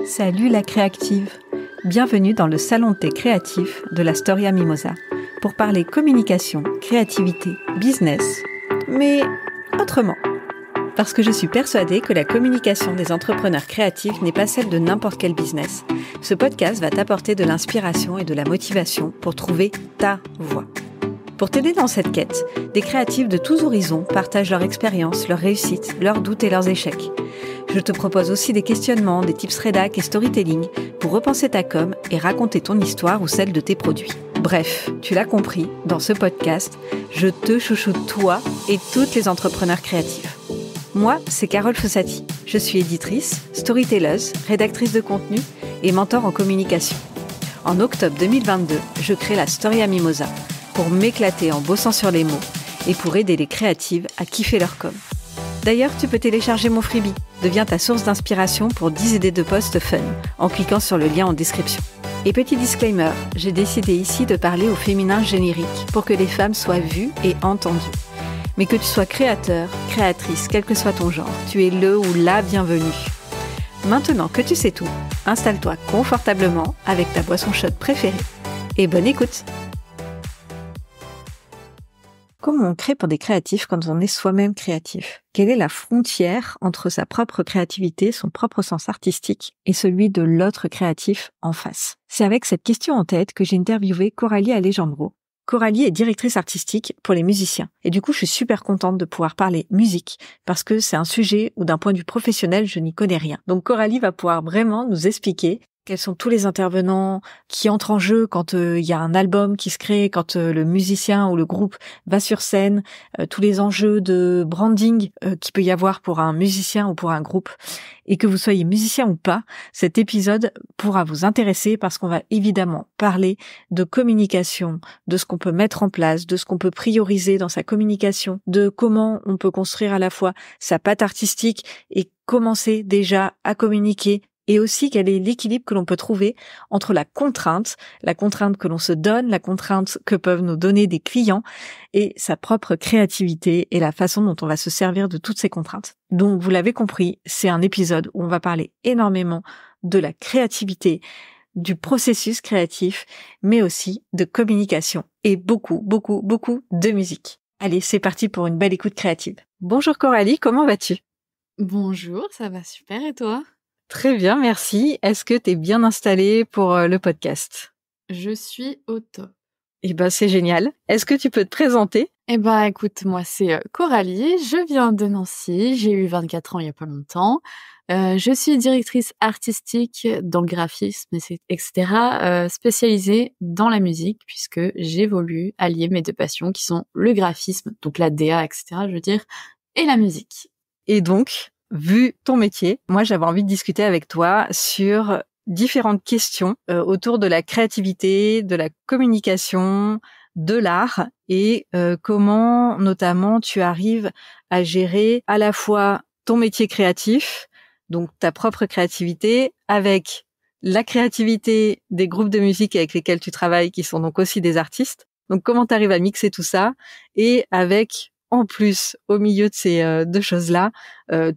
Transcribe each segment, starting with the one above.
Salut la créative! Bienvenue dans le salon de thé créatif de la Storia Mimosa pour parler communication, créativité, business, mais autrement. Parce que je suis persuadée que la communication des entrepreneurs créatifs n'est pas celle de n'importe quel business. Ce podcast va t'apporter de l'inspiration et de la motivation pour trouver ta voie. Pour t'aider dans cette quête, des créatifs de tous horizons partagent leur expérience, leurs réussites, leurs doutes et leurs échecs. Je te propose aussi des questionnements, des tips rédac et storytelling pour repenser ta com et raconter ton histoire ou celle de tes produits. Bref, tu l'as compris, dans ce podcast, je te chouchoute toi et toutes les entrepreneurs créatifs. Moi, c'est Carole Fossati. Je suis éditrice, storytelleuse, rédactrice de contenu et mentor en communication. En octobre 2022, je crée la Storia Mimosa pour m'éclater en bossant sur les mots et pour aider les créatives à kiffer leur com. D'ailleurs, tu peux télécharger mon freebie. Deviens ta source d'inspiration pour 10 idées de posts fun en cliquant sur le lien en description. Et petit disclaimer, j'ai décidé ici de parler au féminin générique pour que les femmes soient vues et entendues. Mais que tu sois créateur, créatrice, quel que soit ton genre, tu es le ou la bienvenue. Maintenant que tu sais tout, installe-toi confortablement avec ta boisson chaude préférée. Et bonne écoute! Comment on crée pour des créatifs quand on est soi-même créatif? Quelle est la frontière entre sa propre créativité, son propre sens artistique et celui de l'autre créatif en face? C'est avec cette question en tête que j'ai interviewé Coralie Alejandro. Coralie est directrice artistique pour les musiciens. Et du coup, je suis super contente de pouvoir parler musique parce que c'est un sujet où d'un point de vue professionnel, je n'y connais rien. Donc Coralie va pouvoir vraiment nous expliquer quels sont tous les intervenants qui entrent en jeu quand il y a un album qui se crée, quand le musicien ou le groupe va sur scène, tous les enjeux de branding qu'il peut y avoir pour un musicien ou pour un groupe. Et que vous soyez musicien ou pas, cet épisode pourra vous intéresser parce qu'on va évidemment parler de communication, de ce qu'on peut mettre en place, de ce qu'on peut prioriser dans sa communication, de comment on peut construire à la fois sa patte artistique et commencer déjà à communiquer. Et aussi quel est l'équilibre que l'on peut trouver entre la contrainte que l'on se donne, la contrainte que peuvent nous donner des clients et sa propre créativité et la façon dont on va se servir de toutes ces contraintes. Donc vous l'avez compris, c'est un épisode où on va parler énormément de la créativité, du processus créatif, mais aussi de communication et beaucoup de musique. Allez, c'est parti pour une belle écoute créative. Bonjour Coralie, comment vas-tu? Bonjour, ça va super et toi? Très bien, merci. Est-ce que tu es bien installée pour le podcast? Je suis au top. Eh ben, c'est génial. Est-ce que tu peux te présenter? Eh ben, écoute, moi, c'est Coralie. Je viens de Nancy. J'ai eu 24 ans il y a pas longtemps. Je suis directrice artistique dans le graphisme, etc., spécialisée dans la musique puisque j'ai voulu allier mes deux passions qui sont le graphisme, donc la DA, etc., je veux dire, et la musique. Et donc, vu ton métier, moi j'avais envie de discuter avec toi sur différentes questions autour de la créativité, de la communication, de l'art et comment notamment tu arrives à gérer à la fois ton métier créatif, donc ta propre créativité, avec la créativité des groupes de musique avec lesquels tu travailles qui sont donc aussi des artistes. Donc comment tu arrives à mixer tout ça et avec en plus, au milieu de ces deux choses-là,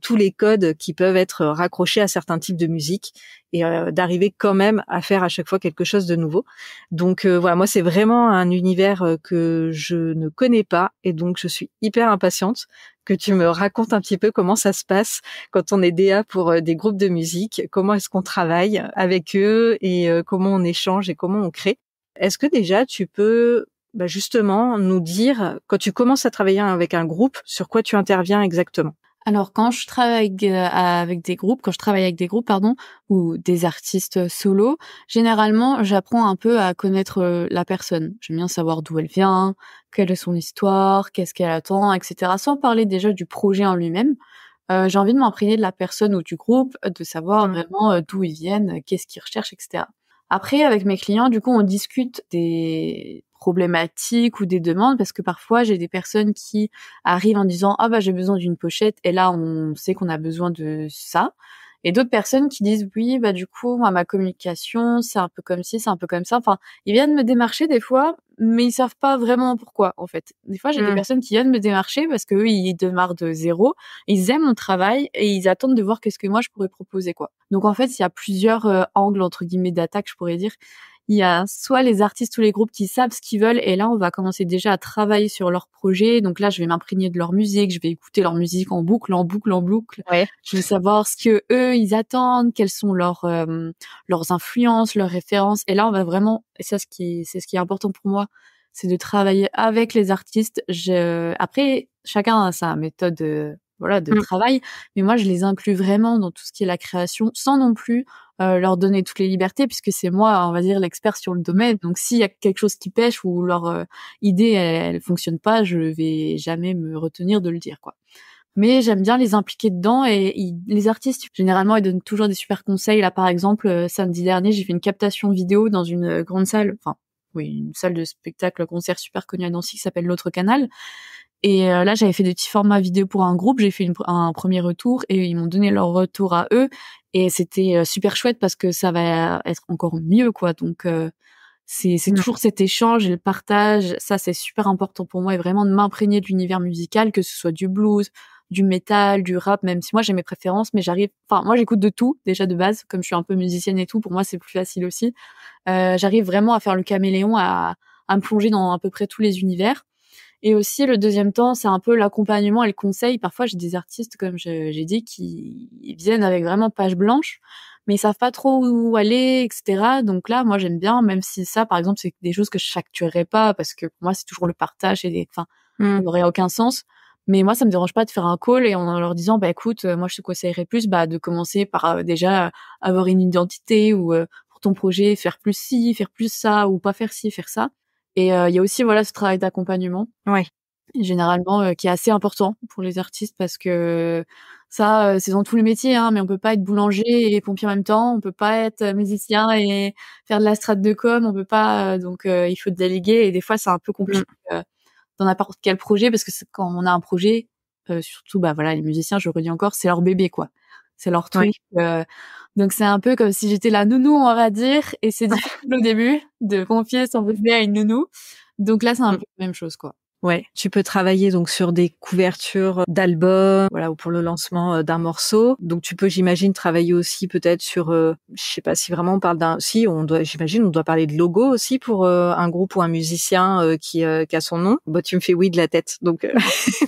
tous les codes qui peuvent être raccrochés à certains types de musique et d'arriver quand même à faire à chaque fois quelque chose de nouveau. Donc voilà, moi c'est vraiment un univers que je ne connais pas et donc je suis hyper impatiente que tu me racontes un petit peu comment ça se passe quand on est DA pour des groupes de musique, comment est-ce qu'on travaille avec eux et comment on échange et comment on crée. Est-ce que déjà tu peux justement nous dire, quand tu commences à travailler avec un groupe, sur quoi tu interviens exactement? Alors, quand je travaille avec des groupes, ou des artistes solo, généralement, j'apprends un peu à connaître la personne. J'aime bien savoir d'où elle vient, quelle est son histoire, qu'est-ce qu'elle attend, etc. Sans parler déjà du projet en lui-même. J'ai envie de m'imprégner de la personne ou du groupe, de savoir vraiment d'où ils viennent, qu'est-ce qu'ils recherchent, etc. Après, avec mes clients, du coup, on discute des problématiques ou des demandes parce que parfois, j'ai des personnes qui arrivent en disant « Ah bah j'ai besoin d'une pochette » et là, on sait qu'on a besoin de ça. Et d'autres personnes qui disent oui, bah du coup, moi, ma communication, c'est un peu comme ci, c'est un peu comme ça. Enfin, ils viennent me démarcher des fois, mais ils savent pas vraiment pourquoi, en fait. Des fois, j'ai des personnes qui viennent me démarcher parce que eux, ils démarrent de zéro, ils aiment mon travail et ils attendent de voir qu'est-ce que moi je pourrais proposer, quoi. Donc en fait, il y a plusieurs angles entre guillemets d'attaque, je pourrais dire. Il y a soit les artistes ou les groupes qui savent ce qu'ils veulent et là, on va commencer déjà à travailler sur leur projet. Donc là, je vais m'imprégner de leur musique, je vais écouter leur musique en boucle, en boucle, en boucle. Ouais. Je veux savoir ce que eux ils attendent, quelles sont leurs influences, leurs références. Et là, on va vraiment, et ça, c'est ce qui est important pour moi, c'est de travailler avec les artistes. Après, chacun a sa méthode, voilà, de travail, mais moi, je les inclus vraiment dans tout ce qui est la création, sans non plus leur donner toutes les libertés, puisque c'est moi, on va dire, l'expert sur le domaine. Donc, s'il y a quelque chose qui pêche ou leur idée, elle fonctionne pas, je vais jamais me retenir de le dire, quoi. Mais j'aime bien les impliquer dedans et les artistes, généralement, ils donnent toujours des super conseils. Là, par exemple, samedi dernier, j'ai fait une captation vidéo dans une grande salle, enfin, oui, une salle de spectacle concert super connue à Nancy qui s'appelle l'Autre Canal. Et là, j'avais fait des petits formats vidéo pour un groupe, j'ai fait un premier retour et ils m'ont donné leur retour à eux. Et c'était super chouette parce que ça va être encore mieux, quoi. Donc, c'est toujours cet échange et le partage. Ça, c'est super important pour moi et vraiment de m'imprégner de l'univers musical, que ce soit du blues, du métal, du rap, même si moi j'ai mes préférences, mais moi j'écoute de tout déjà de base, comme je suis un peu musicienne et tout, pour moi c'est plus facile aussi. J'arrive vraiment à faire le caméléon, à me plonger dans à peu près tous les univers. Et aussi le deuxième temps, c'est un peu l'accompagnement et le conseil. Parfois j'ai des artistes, comme j'ai dit, qui viennent avec vraiment page blanche, mais ils savent pas trop où aller, etc. Donc là, moi j'aime bien, même si ça, par exemple, c'est des choses que je facturerais pas, parce que pour moi c'est toujours le partage et enfin, ça n'aurait aucun sens. Mais moi, ça me dérange pas de faire un call et en leur disant, bah écoute, moi je te conseillerais plus de commencer par déjà avoir une identité ou pour ton projet faire plus ci, faire plus ça ou pas faire ci, faire ça. Et il y a aussi voilà ce travail d'accompagnement. Ouais. Généralement qui est assez important pour les artistes parce que ça c'est dans tous les métiers hein, mais on peut pas être boulanger et pompier en même temps, on peut pas être musicien et faire de la strat de com, on peut pas donc il faut déléguer et des fois c'est un peu compliqué dans n'importe quel projet parce que quand on a un projet surtout bah voilà les musiciens je le redis encore c'est leur bébé quoi. C'est leur truc donc c'est un peu comme si j'étais la nounou on va dire et c'est difficile au début de confier son bébé à une nounou. Donc là c'est un peu la même chose quoi. Ouais, tu peux travailler donc sur des couvertures d'albums, voilà, ou pour le lancement d'un morceau. Donc tu peux, j'imagine, travailler aussi peut-être sur, je sais pas si vraiment on parle j'imagine, on doit parler de logo aussi pour un groupe ou un musicien qui a son nom. Bah tu me fais oui de la tête, donc.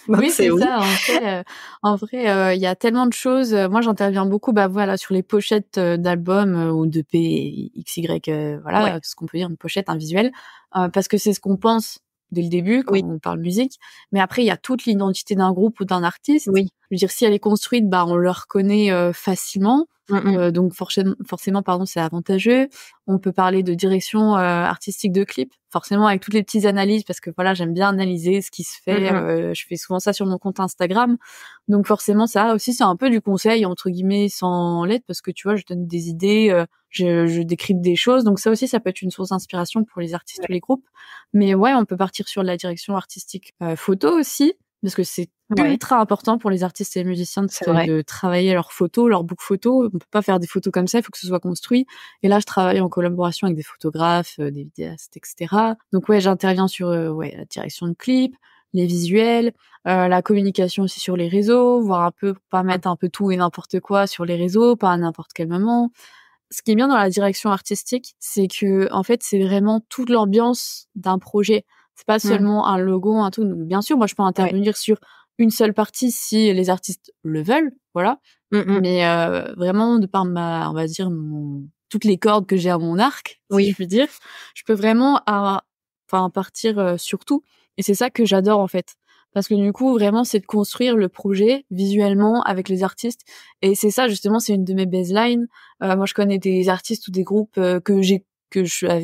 Donc Oui, c'est oui. ça. En vrai, il y a tellement de choses. Moi, j'interviens beaucoup, bah voilà, sur les pochettes d'albums ou de P X Y, voilà, tout ce qu'on peut dire, une pochette, un visuel, parce que c'est ce qu'on pense dès le début quand Oui. on parle musique. Mais après, il y a toute l'identité d'un groupe ou d'un artiste. Oui. Je veux dire, si elle est construite, bah on le reconnaît facilement. Donc forcément, pardon, c'est avantageux. On peut parler de direction artistique de clip, forcément avec toutes les petites analyses parce que voilà, j'aime bien analyser ce qui se fait. Je fais souvent ça sur mon compte Instagram. Donc forcément, ça aussi, c'est un peu du conseil entre guillemets sans lettres parce que tu vois, je donne des idées, je décrypte des choses. Donc ça aussi, ça peut être une source d'inspiration pour les artistes ou les groupes. Mais ouais, on peut partir sur la direction artistique photo aussi parce que c'est ultra important pour les artistes et les musiciens de travailler leurs photos, leurs book photos. On peut pas faire des photos comme ça, il faut que ce soit construit. Et là, je travaille en collaboration avec des photographes, des vidéastes, etc. Donc ouais, j'interviens sur la direction de clip, les visuels, la communication aussi sur les réseaux, voir un peu, pour pas mettre un peu tout et n'importe quoi sur les réseaux, pas à n'importe quel moment. Ce qui est bien dans la direction artistique, c'est que en fait, c'est vraiment toute l'ambiance d'un projet. C'est pas seulement un logo, un truc. Donc bien sûr, moi je peux intervenir sur une seule partie si les artistes le veulent, voilà. Mais vraiment de par on va dire toutes les cordes que j'ai à mon arc, si je puis dire, je peux vraiment partir sur tout. Et c'est ça que j'adore en fait. Parce que du coup, vraiment, c'est de construire le projet visuellement avec les artistes. Et c'est ça, justement, c'est une de mes baselines. Moi, je connais des artistes ou des groupes avec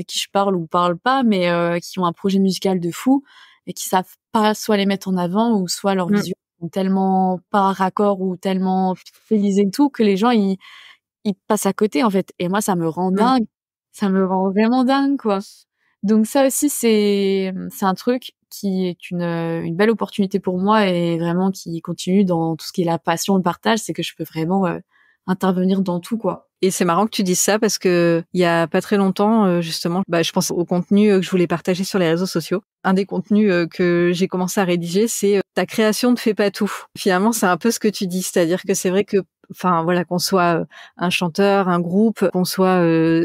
qui je parle ou parle pas, mais qui ont un projet musical de fou et qui savent pas soit les mettre en avant ou soit leurs visuels sont tellement pas raccord ou tellement pixelisés et tout que les gens ils passent à côté en fait. Et moi, ça me rend dingue. Ça me rend vraiment dingue, quoi. Donc ça aussi, c'est un truc qui est une belle opportunité pour moi et vraiment qui continue dans tout ce qui est la passion, le partage, c'est que je peux vraiment intervenir dans tout, quoi. Et c'est marrant que tu dises ça parce que il y a pas très longtemps, justement, je pense au contenu que je voulais partager sur les réseaux sociaux. Un des contenus que j'ai commencé à rédiger, c'est ta création ne fait pas tout. Finalement, c'est un peu ce que tu dis, c'est-à-dire que c'est vrai que, enfin voilà, qu'on soit un chanteur, un groupe, qu'on soit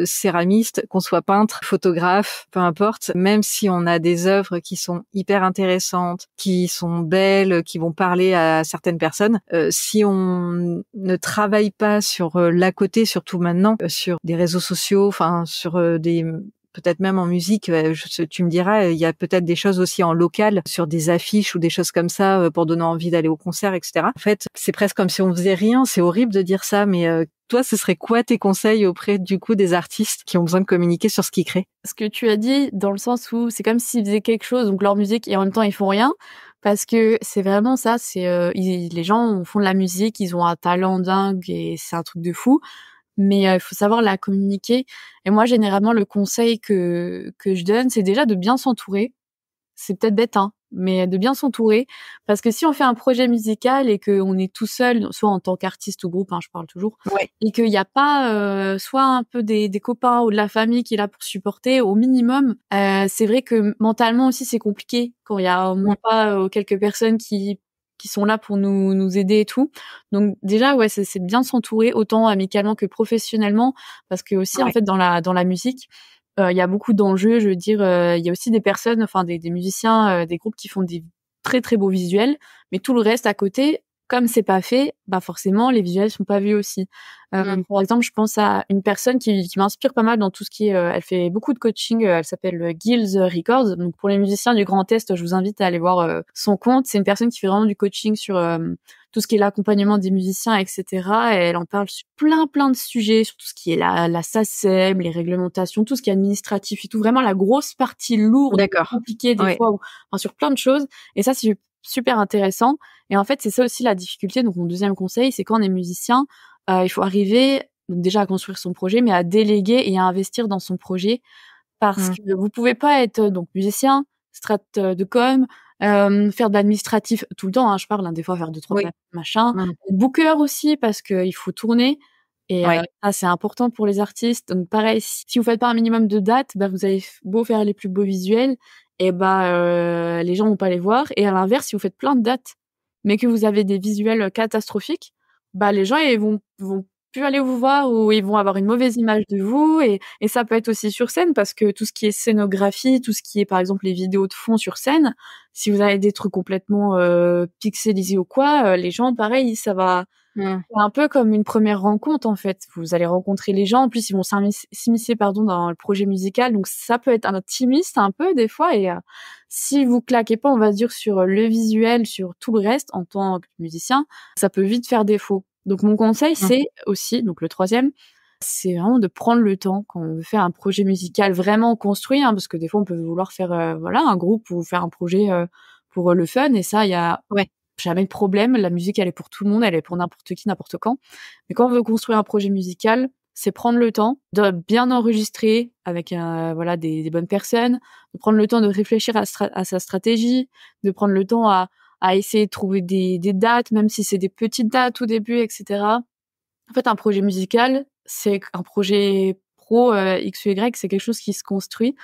céramiste, qu'on soit peintre, photographe, peu importe, même si on a des œuvres qui sont hyper intéressantes, qui sont belles, qui vont parler à certaines personnes, si on ne travaille pas sur l'à côté, surtout maintenant, sur des réseaux sociaux, enfin sur des peut-être même en musique, tu me diras, il y a peut-être des choses aussi en local, sur des affiches ou des choses comme ça, pour donner envie d'aller au concert, etc. En fait, c'est presque comme si on faisait rien. C'est horrible de dire ça, mais toi, ce serait quoi tes conseils auprès du coup des artistes qui ont besoin de communiquer sur ce qu'ils créent? Ce que tu as dit, dans le sens où c'est comme s'ils faisaient quelque chose, donc leur musique, et en même temps ils font rien, parce que c'est vraiment ça. C'est les gens font de la musique, ils ont un talent dingue et c'est un truc de fou. Mais il faut savoir la communiquer. Et moi, généralement, le conseil que je donne, c'est déjà de bien s'entourer. C'est peut-être bête, hein, mais de bien s'entourer. Parce que si on fait un projet musical et qu'on est tout seul, soit en tant qu'artiste ou groupe, hein, je parle toujours, Ouais. et qu'il n'y a pas soit un peu des copains ou de la famille qui est là pour supporter, au minimum, c'est vrai que mentalement aussi, c'est compliqué quand il y a au moins pas quelques personnes qui sont là pour nous aider et tout. Donc déjà, ouais, c'est de bien s'entourer, autant amicalement que professionnellement, parce que aussi, en fait, dans la musique, il y a beaucoup d'enjeux. Je veux dire, il y a aussi des personnes, enfin des musiciens, des groupes qui font des très très beaux visuels, mais tout le reste à côté, comme c'est pas fait, bah forcément les visuels sont pas vus aussi. Par exemple, je pense à une personne qui m'inspire pas mal dans tout ce qui est, elle fait beaucoup de coaching, elle s'appelle Gills Records. Donc pour les musiciens du Grand Est, je vous invite à aller voir son compte. C'est une personne qui fait vraiment du coaching sur tout ce qui est l'accompagnement des musiciens, etc. Et elle en parle sur plein de sujets, sur tout ce qui est la SACEM, les réglementations, tout ce qui est administratif et tout. Vraiment la grosse partie lourde, compliquée des fois, enfin, sur plein de choses. Et ça, c'est super intéressant. Et en fait, c'est ça aussi la difficulté. Donc mon deuxième conseil, c'est quand on est musicien, il faut arriver donc déjà à construire son projet, mais à déléguer et à investir dans son projet, parce que vous pouvez pas être donc musicien, strat de com, faire de l'administratif tout le temps, hein, je parle, hein, des fois faire 2-3 machin, booker aussi parce que il faut tourner et ça c'est important pour les artistes. Donc pareil, si vous faites pas un minimum de dates, bah vous avez beau faire les plus beaux visuels et les gens vont pas les voir. Et à l'inverse, si vous faites plein de dates mais que vous avez des visuels catastrophiques, bah les gens ils vont plus aller vous voir, ou ils vont avoir une mauvaise image de vous. Et ça peut être aussi sur scène, parce que tout ce qui est scénographie, tout ce qui est par exemple les vidéos de fond sur scène, si vous avez des trucs complètement pixelisés ou quoi, les gens pareil, ça va c'est un peu comme une première rencontre en fait. Vous allez rencontrer les gens, en plus ils vont s'immiscer dans le projet musical, donc ça peut être intimiste un peu des fois. Et si vous claquez pas, on va dire, sur le visuel, sur tout le reste en tant que musicien, ça peut vite faire défaut. Donc mon conseil, c'est aussi, donc le troisième, c'est vraiment de prendre le temps quand on veut faire un projet musical vraiment construit, hein, parce que des fois on peut vouloir faire un groupe ou faire un projet pour le fun, et ça il y a jamais de problème. La musique, elle est pour tout le monde, elle est pour n'importe qui, n'importe quand. Mais quand on veut construire un projet musical, c'est prendre le temps de bien enregistrer avec des bonnes personnes, de prendre le temps de réfléchir à sa stratégie, de prendre le temps à essayer de trouver des dates, même si c'est des petites dates au début, etc. En fait, un projet musical, c'est un projet pro X ou Y, c'est quelque chose qui se construit.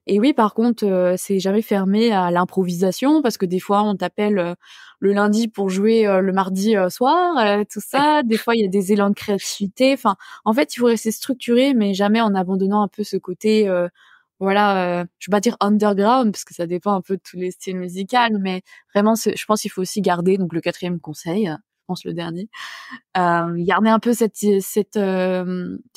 Et oui, par contre, c'est jamais fermé à l'improvisation, parce que des fois, on t'appelle le lundi pour jouer le mardi soir, tout ça. Des fois, il y a des élans de créativité. Enfin, en fait, il faut rester structuré, mais jamais en abandonnant un peu ce côté, je vais pas dire underground, parce que ça dépend un peu de tous les styles musicaux, mais vraiment, je pense qu'il faut aussi garder, donc le quatrième conseil, je pense le dernier, garder un peu cet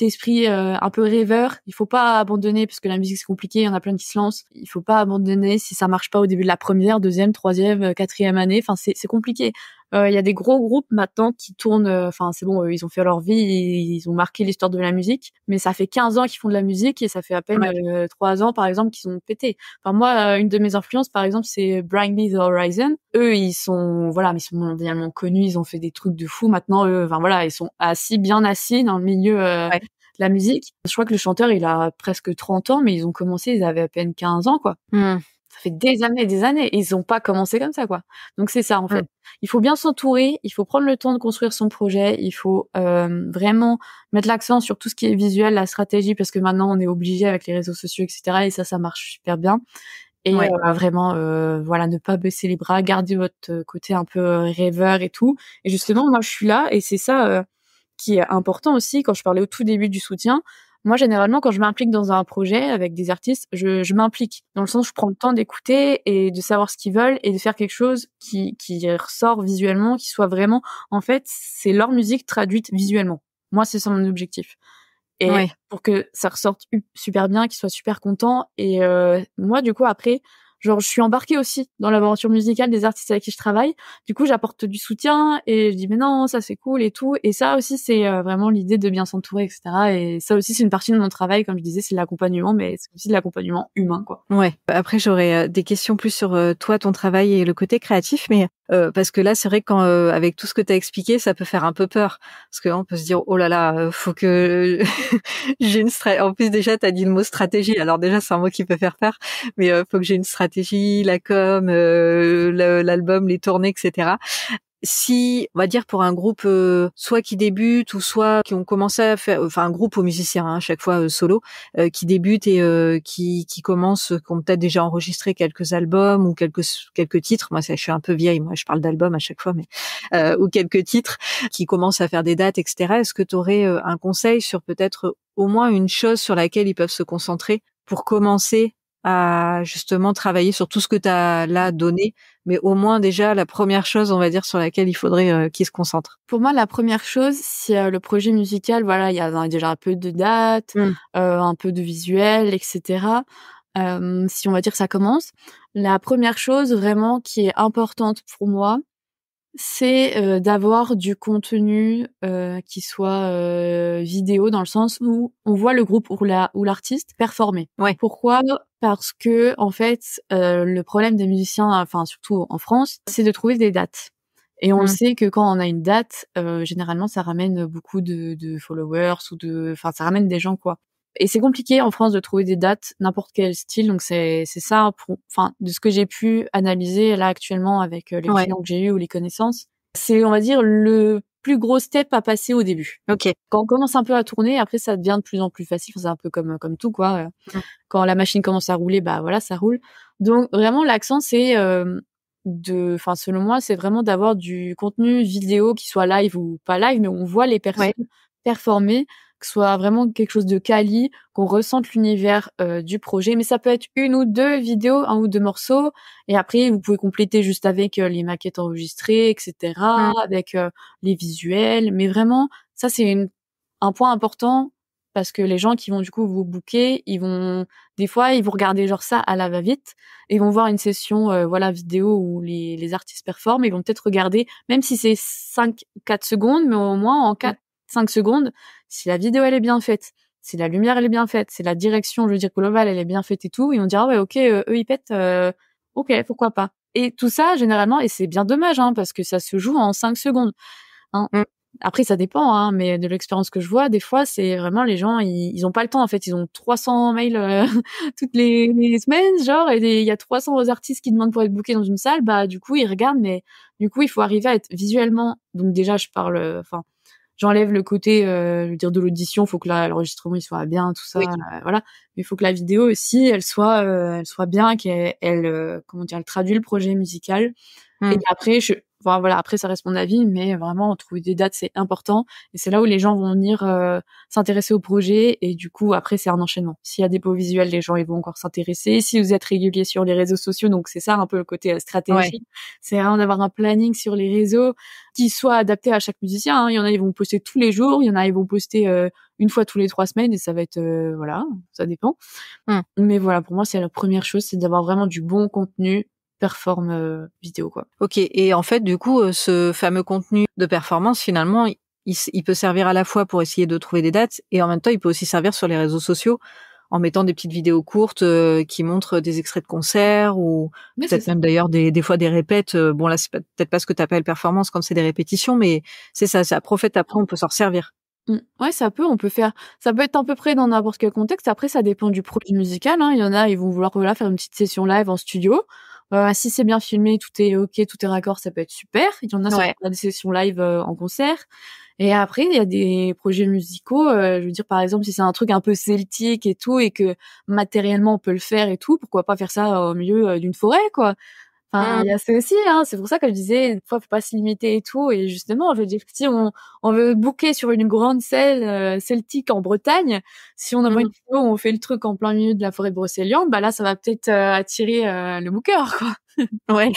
esprit un peu rêveur. Il faut pas abandonner, parce que la musique c'est compliqué, il y en a plein qui se lancent. Il faut pas abandonner si ça marche pas au début de la première, deuxième, troisième, quatrième année. Enfin, c'est compliqué. Il y a des gros groupes maintenant qui tournent, enfin c'est bon, ils ont fait leur vie, ils ont marqué l'histoire de la musique, mais ça fait 15 ans qu'ils font de la musique, et ça fait à peine 3 ans par exemple qu'ils ont pété. Enfin moi, une de mes influences par exemple, c'est Bring Me the Horizon. Eux, ils sont mondialement connus, ils ont fait des trucs de fou. Maintenant eux, ils sont bien assis dans le milieu de la musique. Je crois que le chanteur, il a presque 30 ans, mais ils ont commencé, ils avaient à peine 15 ans, quoi. Ça fait des années et des années et ils ont pas commencé comme ça, quoi. Donc c'est ça, en fait. Il faut bien s'entourer, il faut prendre le temps de construire son projet, il faut vraiment mettre l'accent sur tout ce qui est visuel, la stratégie, parce que maintenant on est obligé avec les réseaux sociaux, etc. Et ça marche super bien. Et vraiment, voilà, ne pas baisser les bras, garder votre côté un peu rêveur et tout. Et justement, moi, je suis là et c'est ça qui est important aussi. Quand je parlais au tout début du soutien, moi, généralement, quand je m'implique dans un projet avec des artistes, je m'implique. Dans le sens, je prends le temps d'écouter et de savoir ce qu'ils veulent et de faire quelque chose qui ressort visuellement, qui soit vraiment... En fait, c'est leur musique traduite visuellement. Moi, c'est ça mon objectif. Et pour que ça ressorte super bien, qu'ils soient super contents. Et moi, du coup, après, genre, je suis embarquée aussi dans l'aventure musicale des artistes avec qui je travaille. Du coup, j'apporte du soutien et je dis, mais non, ça c'est cool et tout. Et ça aussi, c'est vraiment l'idée de bien s'entourer, etc. Et ça aussi, c'est une partie de mon travail. Comme je disais, c'est l'accompagnement, mais c'est aussi de l'accompagnement humain, quoi. Ouais. Après, j'aurais des questions plus sur toi, ton travail et le côté créatif, mais parce que là, c'est vrai que quand avec tout ce que tu as expliqué, ça peut faire un peu peur, parce que on peut se dire oh là là, faut que j'ai une en plus déjà tu as dit le mot stratégie. Alors déjà, c'est un mot qui peut faire peur, mais faut que j'ai une stratégie, la com, l'album, les tournées, etc. Si, on va dire pour un groupe soit qui débute ou soit qui ont commencé à faire, enfin un groupe aux musiciens, à chaque fois solo, qui débutent et qui commencent, qui ont peut-être déjà enregistré quelques albums ou quelques titres. Moi, je suis un peu vieille, moi je parle d'albums à chaque fois, mais ou quelques titres qui commencent à faire des dates, etc. Est-ce que tu aurais un conseil sur peut-être au moins une chose sur laquelle ils peuvent se concentrer pour commencer à justement travailler sur tout ce que tu as là donné, mais au moins déjà la première chose, on va dire, sur laquelle il faudrait qu'ils se concentrent. Pour moi, la première chose, si le projet musical, voilà, il y a déjà un peu de dates, un peu de visuel, etc. Si on va dire que ça commence, la première chose vraiment qui est importante pour moi, c'est d'avoir du contenu qui soit vidéo, dans le sens où on voit le groupe ou l'artiste performer. Ouais. Pourquoi ? Parce que en fait, le problème des musiciens, enfin surtout en France, c'est de trouver des dates. Et on sait que quand on a une date, généralement ça ramène beaucoup de followers ou enfin ça ramène des gens, quoi. Et c'est compliqué en France de trouver des dates, n'importe quel style. Donc c'est ça, enfin de ce que j'ai pu analyser là actuellement avec les clients que j'ai eu ou les connaissances, c'est, on va dire, le plus gros step à passer au début. Ok. Quand on commence un peu à tourner, après ça devient de plus en plus facile. C'est un peu comme tout, quoi. Quand la machine commence à rouler, bah voilà, ça roule. Donc vraiment l'accent c'est enfin selon moi, c'est vraiment d'avoir du contenu vidéo qui soit live ou pas live, mais où on voit les personnes performer, que ce soit vraiment quelque chose de quali, qu'on ressente l'univers du projet. Mais ça peut être une ou deux vidéos, un ou deux morceaux, et après vous pouvez compléter juste avec les maquettes enregistrées, etc., avec les visuels. Mais vraiment, ça c'est un point important, parce que les gens qui vont du coup vous booker, des fois ils vont regarder genre ça à la va-vite, et ils vont voir une session voilà vidéo où les artistes performent, ils vont peut-être regarder, même si c'est 4 secondes, mais au moins en 5 secondes, si la vidéo elle est bien faite, si la lumière elle est bien faite, si la direction, je veux dire globale, elle est bien faite et tout, ils vont dire ah ouais, OK, eux ils pètent, OK, pourquoi pas. Et tout ça généralement, et c'est bien dommage parce que ça se joue en 5 secondes. Après ça dépend, mais de l'expérience que je vois, des fois c'est vraiment les gens ils ont pas le temps, en fait, ils ont 300 mails toutes les semaines, genre, et il y a 300 artistes qui demandent pour être bookés dans une salle, bah du coup ils regardent, mais du coup il faut arriver à être visuellement, donc déjà je parle, enfin j'enlève le côté, je veux dire, de l'audition, faut que l'enregistrement il soit bien, tout ça, voilà. Mais il faut que la vidéo aussi, elle soit bien, qu'elle comment dire, elle traduit le projet musical. Et après, enfin, voilà, après ça reste mon avis, mais vraiment trouver des dates c'est important, et c'est là où les gens vont venir s'intéresser au projet, et du coup après c'est un enchaînement. S'il y a des beaux visuels, les gens ils vont encore s'intéresser. Si vous êtes régulier sur les réseaux sociaux, donc c'est ça un peu le côté stratégique, c'est vraiment d'avoir un planning sur les réseaux qui soit adapté à chaque musicien. Il y en a ils vont poster tous les jours, il y en a ils vont poster une fois tous les 3 semaines, et ça va être voilà, ça dépend. Mais voilà, pour moi c'est la première chose, c'est d'avoir vraiment du bon contenu performe vidéo, quoi. Ok, et en fait du coup ce fameux contenu de performance, finalement il peut servir à la fois pour essayer de trouver des dates, et en même temps il peut aussi servir sur les réseaux sociaux en mettant des petites vidéos courtes qui montrent des extraits de concerts, ou peut-être même d'ailleurs des fois des répètes. Bon là c'est peut-être pas ce que t'appelles performance quand c'est des répétitions, mais c'est ça, après en fait après on peut s'en servir. Ouais, on peut faire ça peut être à peu près dans n'importe quel contexte. Après, ça dépend du projet musical, hein. Il y en a, ils vont vouloir, voilà, faire une petite session live en studio. Si c'est bien filmé, tout est OK, tout est raccord, ça peut être super. Il y en a, ça peut Ouais. être des sessions live, en concert. Et après, il y a des projets musicaux, je veux dire, par exemple, si c'est un truc un peu celtique et tout et que matériellement on peut le faire et tout, pourquoi pas faire ça au milieu, d'une forêt, quoi? Enfin, il y Mmh. a ça aussi, hein. C'est pour ça que je disais, des fois, faut pas se limiter et tout. Et justement, je veux dire, si on veut booker sur une grande scène celtique en Bretagne, si on envoie une Mmh. vidéo où on fait le truc en plein milieu de la forêt de Brocéliande, bah là, ça va peut-être attirer le booker, quoi. Ouais.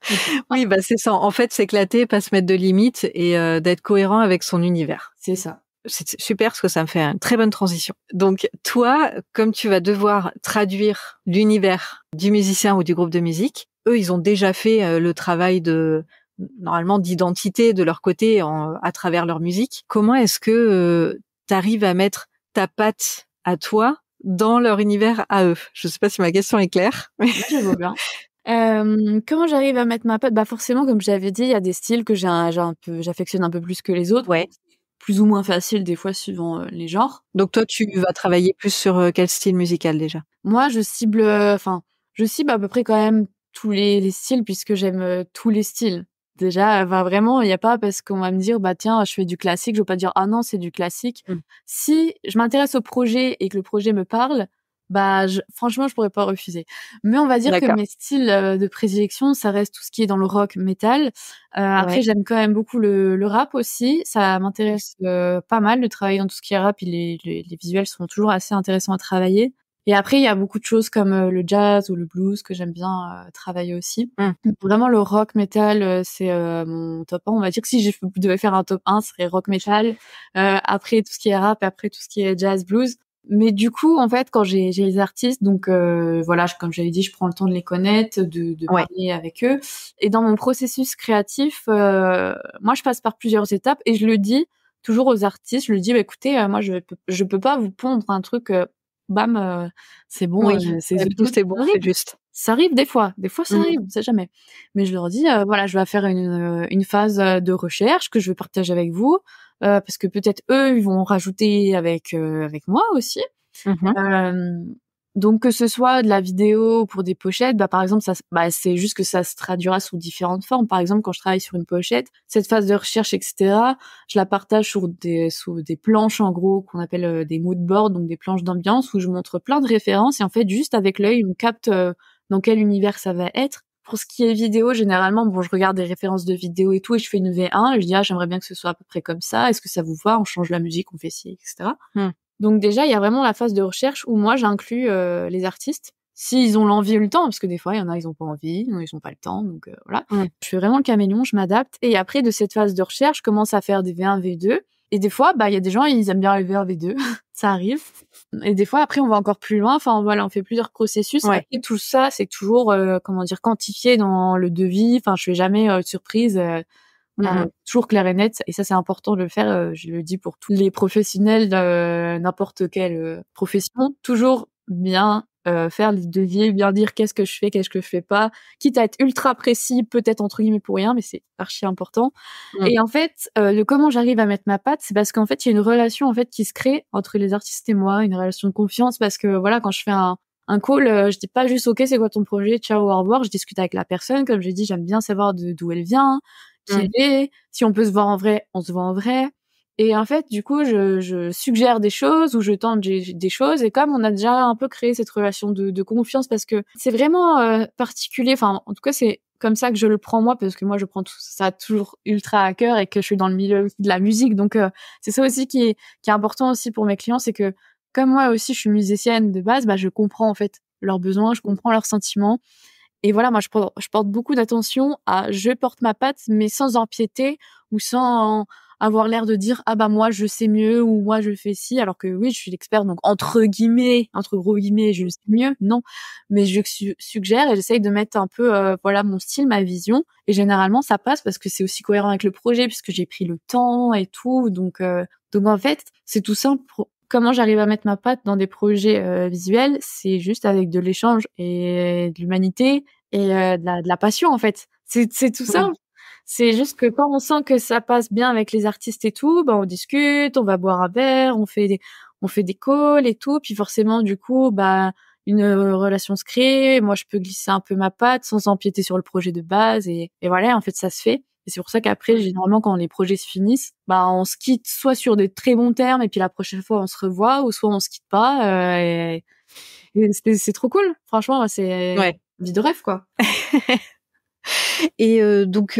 Et pourquoi Oui, bah, c'est ça. En fait, s'éclater, pas se mettre de limites et d'être cohérent avec son univers. c'est ça. C'est super parce que ça me fait une très bonne transition. Donc, toi, comme tu vas devoir traduire l'univers du musicien ou du groupe de musique, eux, ils ont déjà fait le travail normalement, d'identité de leur côté à travers leur musique. Comment est-ce que tu arrives à mettre ta patte à toi dans leur univers à eux? Je sais pas si ma question est claire. Ouais, je vois bien. Comment j'arrive à mettre ma patte? Bah, forcément, comme j'avais dit, il y a des styles que j'affectionne un peu plus que les autres. Ouais. Plus ou moins facile des fois suivant, les genres. Donc toi, tu vas travailler plus sur quel style musical déjà? Moi, je cible à peu près quand même tous les styles puisque j'aime, tous les styles. Déjà, enfin vraiment, il y a pas parce qu'on va me dire: «Bah tiens, je fais du classique», je vais pas dire: «Ah non, c'est du classique». Mmh. Si je m'intéresse au projet et que le projet me parle, bah franchement, je pourrais pas refuser. Mais on va dire que D'accord. mes styles, de prédilection, ça reste tout ce qui est dans le rock, métal. Après, Ouais. j'aime quand même beaucoup le rap aussi. Ça m'intéresse, pas mal de travailler dans tout ce qui est rap et les visuels sont toujours assez intéressants à travailler. Et après, il y a beaucoup de choses comme, le jazz ou le blues que j'aime bien, travailler aussi. Mmh. Vraiment le rock metal, c'est, mon top 1. On va dire que si je devais faire un top 1, ce serait rock metal, après tout ce qui est rap, après tout ce qui est jazz, blues. Mais du coup, en fait, quand j'ai les artistes, donc voilà, comme j'avais dit, je prends le temps de les connaître, de Ouais. parler avec eux. Et dans mon processus créatif, moi, je passe par plusieurs étapes et je le dis toujours aux artistes. Je leur dis: «Bah, écoutez, moi, je peux pas vous pondre un truc, bam, c'est bon, Oui. c'est the Tout truth». c'est bon, Ça arrive, c'est juste. ça arrive des fois ça Mmh. arrive, on sait jamais. Mais je leur dis, voilà, je vais faire une phase, de recherche que je vais partager avec vous, parce que peut-être eux, ils vont rajouter avec moi aussi. Mmh mh. Hem, donc que ce soit de la vidéo pour des pochettes, bah, par exemple, c'est juste que ça se traduira sous différentes formes. Par exemple, quand je travaille sur une pochette, cette phase de recherche et cetera, je la partage sous des planches, en gros, qu'on appelle, des mood boards, donc des planches d'ambiance où je montre plein de références et en fait, juste avec l'œil, on capte, dans quel univers ça va être. Pour ce qui est vidéo, généralement, bon, je regarde des références de vidéos et tout et je fais une V1 et je dis: «Ah, j'aimerais bien que ce soit à peu près comme ça. Est-ce que ça vous va? On change la musique, on fait ci et cetera». Mmh. Donc déjà, il y a vraiment la phase de recherche où moi j'inclus, les artistes, s'ils ont l'envie ou le temps, parce que des fois, il y en a, ils ont pas envie, ils ont pas le temps, donc voilà. Mmh. Je fais vraiment le caméléon, je m'adapte et après de cette phase de recherche, je commence à faire des V1, V2 et des fois, bah, il y a des gens, ils aiment bien les V1, V2, ça arrive et des fois, après, on va encore plus loin, enfin voilà, on fait plusieurs processus. Ouais. Après tout ça, c'est toujours, comment dire? Quantifié dans le devis, enfin je fais jamais, de surprise, Mmh mh. toujours clair et net et ça c'est important de le faire, je le dis pour tous les professionnels de n'importe quelle, profession. Toujours bien, faire les devis, bien dire qu'est-ce que je fais, qu'est-ce que je fais pas, quitte à être ultra précis, peut-être entre guillemets «pour rien», mais c'est archi important. Mmh. Et en fait, le comment j'arrive à mettre ma patte, c'est parce qu'en fait, il y a une relation en fait qui se crée entre les artistes et moi, une relation de confiance parce que voilà, quand je fais un call, je dis pas juste: «OK, c'est quoi ton projet? Ciao, au revoir». Je discute avec la personne. Comme j'ai dit, j'aime bien savoir d'où elle vient, qui Mmh. elle est. Si on peut se voir en vrai, on se voit en vrai. Et en fait, du coup, je suggère des choses ou je tente des choses. Et comme on a déjà un peu créé cette relation de confiance, parce que c'est vraiment particulier. Enfin, en tout cas, c'est comme ça que je le prends moi, parce que moi, je prends tout ça toujours ultra à cœur et que je suis dans le milieu aussi de la musique. Donc, c'est ça aussi qui est important aussi pour mes clients, c'est que comme moi aussi, je suis musicienne de base, bah, je comprends en fait leurs besoins, je comprends leurs sentiments. Et voilà, moi, je porte beaucoup d'attention à je porte ma patte, mais sans empiéter ou sans avoir l'air de dire: «Ah bah, moi, je sais mieux» ou «Moi, je fais ci», alors que oui, je suis l'expert, donc entre guillemets, entre gros guillemets, «je sais mieux», non. Mais je suggère et j'essaye de mettre un peu, voilà, mon style, ma vision et généralement, ça passe parce que c'est aussi cohérent avec le projet puisque j'ai pris le temps et tout. Donc en fait, c'est tout simple. Comment j'arrive à mettre ma patte dans des projets, visuels? C'est juste avec de l'échange et de l'humanité et de la passion, en fait. C'est tout Mmh. simple. C'est juste que quand on sent que ça passe bien avec les artistes et tout, on discute, on va boire un verre, on fait des calls et tout, puis forcément du coup une relation se crée, moi je peux glisser un peu ma patte sans empiéter sur le projet de base et voilà, en fait ça se fait. Et c'est pour ça qu'après généralement quand les projets se finissent, on se quitte soit sur des très bons termes et puis la prochaine fois on se revoit, ou soit on se quitte pas et c'est trop cool. Franchement, c'est vie de rêve quoi. Et donc,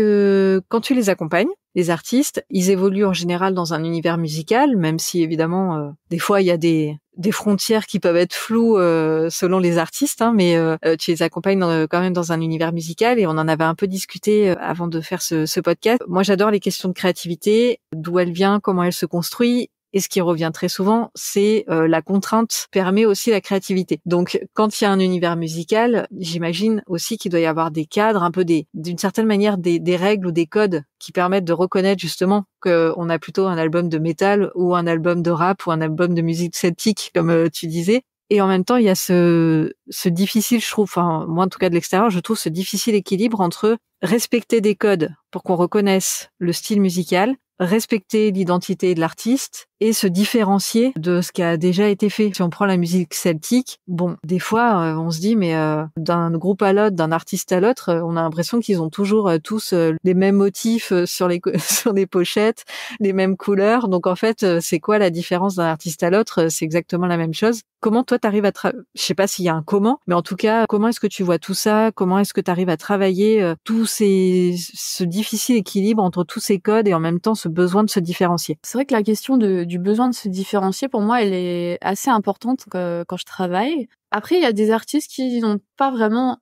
quand tu les accompagnes, les artistes, ils évoluent en général dans un univers musical, même si évidemment, des fois, il y a des frontières qui peuvent être floues selon les artistes, hein, mais tu les accompagnes quand même dans un univers musical, et on en avait un peu discuté avant de faire ce podcast. Moi, j'adore les questions de créativité, d'où elle vient, comment elle se construit. Et ce qui revient très souvent, c'est la contrainte permet aussi la créativité. Donc, quand il y a un univers musical, j'imagine aussi qu'il doit y avoir des cadres, un peu d'une certaine manière des règles ou des codes qui permettent de reconnaître justement qu'on a plutôt un album de métal ou un album de rap ou un album de musique celtique, comme tu disais. Et en même temps, il y a ce difficile, je trouve, enfin, moi en tout cas de l'extérieur, je trouve ce difficile équilibre entre respecter des codes pour qu'on reconnaisse le style musical, respecter l'identité de l'artiste et se différencier de ce qui a déjà été fait. Si on prend la musique celtique, des fois, on se dit, mais d'un groupe à l'autre, d'un artiste à l'autre, on a l'impression qu'ils ont toujours tous les mêmes motifs sur les pochettes, les mêmes couleurs. Donc en fait, c'est quoi la différence d'un artiste à l'autre? C'est exactement la même chose. Comment toi t'arrives à je sais pas s'il y a un comment, mais en tout cas, comment est-ce que tu vois tout ça? Comment est-ce que tu arrives à travailler ce difficile équilibre entre tous ces codes et en même temps ce besoin de se différencier? C'est vrai que la question du besoin de se différencier, pour moi, elle est assez importante quand je travaille. Après, il y a des artistes qui n'ont pas vraiment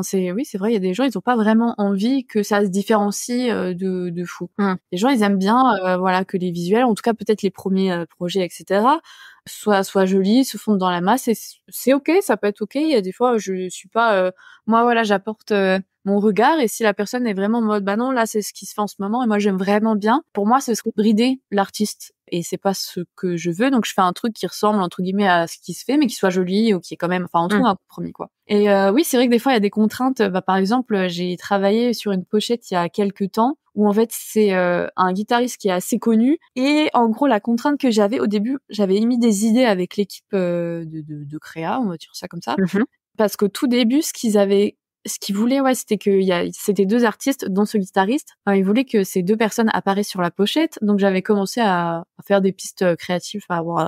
c'est vrai, il y a des gens, ils n'ont pas vraiment envie que ça se différencie de fou. Les gens, ils aiment bien que les visuels, en tout cas peut-être les premiers projets, etc., soient jolis, se fondent dans la masse, et c'est ok, ça peut être ok. Il y a des fois, je suis pas moi voilà, j'apporte mon regard, et si la personne est vraiment en mode non, là c'est ce qui se fait en ce moment et moi j'aime vraiment bien, pour moi ce serait brider l'artiste, et c'est pas ce que je veux. Donc je fais un truc qui ressemble entre guillemets à ce qui se fait, mais qui soit joli, ou qui est quand même, on trouve un compromis quoi. Et oui, c'est vrai que des fois il y a des contraintes. Par exemple, j'ai travaillé sur une pochette il y a quelques temps où en fait c'est un guitariste qui est assez connu, et en gros la contrainte que j'avais au début, j'avais émis des idées avec l'équipe de créa, on va dire ça comme ça, parce qu'au tout début ce qu'ils voulaient, c'était c'était deux artistes, dont ce guitariste. Ils voulaient que ces deux personnes apparaissent sur la pochette. Donc j'avais commencé à faire des pistes créatives par rapport